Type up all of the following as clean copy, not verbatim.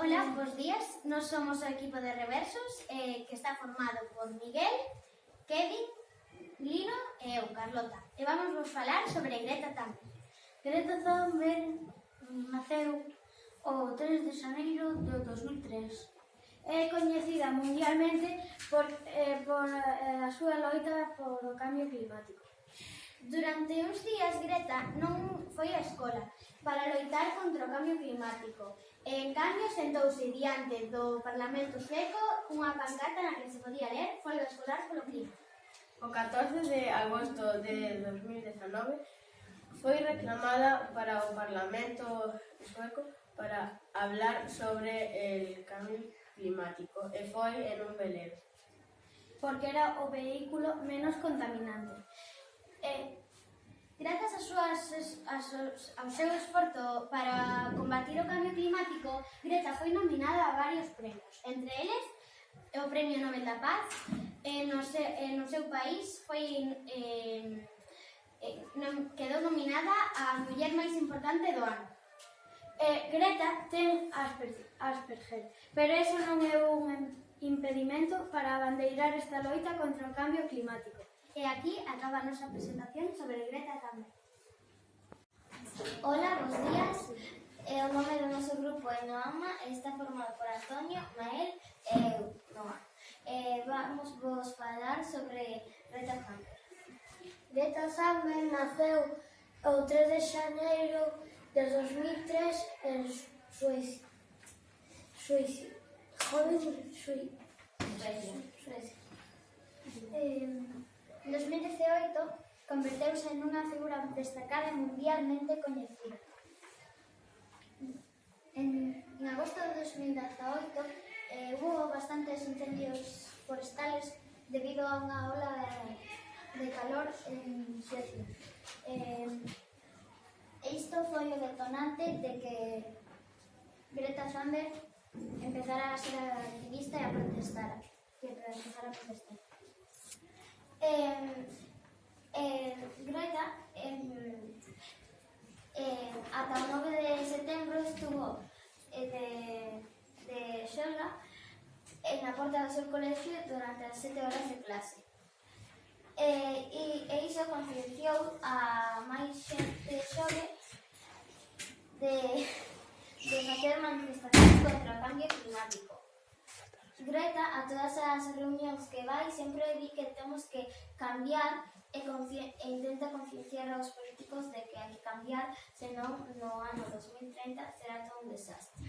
Hola, bos días. Nós somos o equipo de Reversos que está formado por Miguel, Kevin, Lino e eu, Carlota. E vamos vos falar sobre Greta Thunberg. Greta Thunberg naceu o 3 de xaneiro de 2003. É coñecida mundialmente por a súa loita por o cambio climático. Durante uns días, Greta non foi á escola para loitar contra o cambio climático. En cambio, sentouse diante do Parlamento sueco unha pancarta na que se podía ler "Folga escolar polo clima". O 14 de agosto de 2019 foi reclamada para o Parlamento sueco para hablar sobre el cambio climático e foi en un velero. Porque era o vehículo menos contaminante. Grazas ao seu esforzo para combatir o cambio climático, Greta foi nominada a varios premios, entre eles o Premio Nobel da Paz. No seu país quedou nominada a muller máis importante do ano. Greta ten Asperger, pero eso non é un impedimento para abandeirar esta loita contra o cambio climático. E aquí acaba a nosa presentación sobre Greta Thunberg. Hola, bons días. O nome do noso grupo é Noama e está formado por Antonio, Mael e eu, Noa. Vamos vos falar sobre Greta Thunberg. Greta Thunberg naceu o 3 de xaneiro de 2003 en Suecia. En 2018 converteuse nunha figura destacada e mundialmente coñecida. En agosto de 2018 hubo bastantes incendios forestales debido a unha ola de calor en Suecia. Isto foi o detonante de que Greta Thunberg empezara a ser activista e a protestar. Greta ata o 9 de setembro estuvo de xolga na porta do seu colegio durante as 7 horas de clase. E iso concienciou a máis xente xove de facer manifestacións contra o cambio climático. Greta, a todas as reunións que vai, sempre di que temos que cambiar e intenta concienciar aos políticos de que hai que cambiar, senón no ano 2030 será todo un desastre.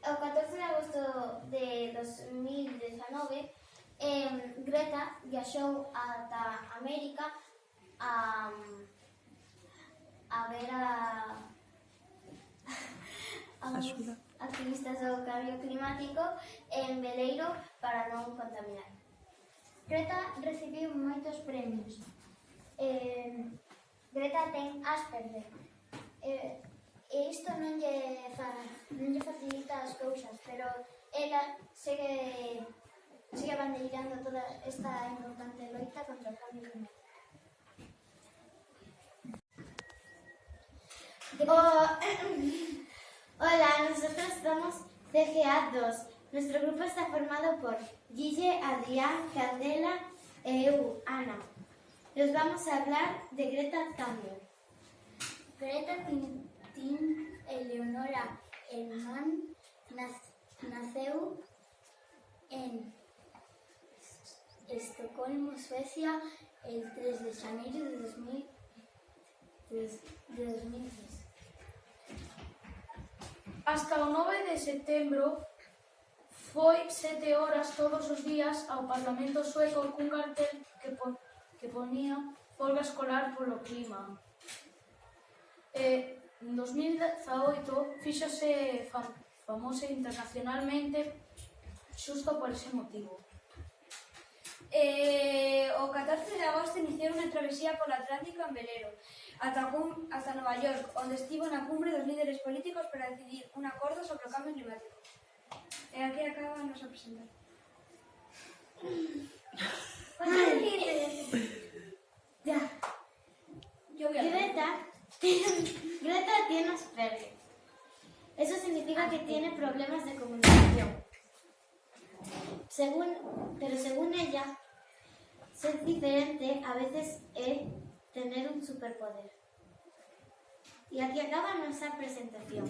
O 14 de agosto de 2019, Greta viaxou ata América a ver aos activistas do cambio climático en veleiro para non contaminar. Greta recibiu moitos premios. Greta ten Asperger. E isto non lle facilita as cousas, pero ela segue abandeirando toda esta importante loita contra o cambio climático. Hola, nosotros somos CGA2. Nuestro grupo está formado por Guille, Adrián, Candela e eu, Ana. Nos vamos a hablar de Greta Thunberg. Greta Tintin Eleonora Elman naceu en Estocolmo, Suecia, el 3 de xaneiro de 2003. Hasta o 9 de setembro foi 7 horas todos os días ao Parlamento sueco cun cartel que ponía "Folga escolar polo clima". En 2018 fíxose famosa internacionalmente xusto por ese motivo. O 14 de agosto iniciou unha travesía polo Atlántico en velero ata Nova York, onde estivo na cumbre dos líderes políticos para decidir un acordo sobre o cambio climático. E aquí acaba a nosa presentación. Greta tiene Asperger. Eso significa que tiene problemas de comunicación. Pero según ella, ser diferente a veces es tener un superpoder. Y aquí acaba nuestra presentación.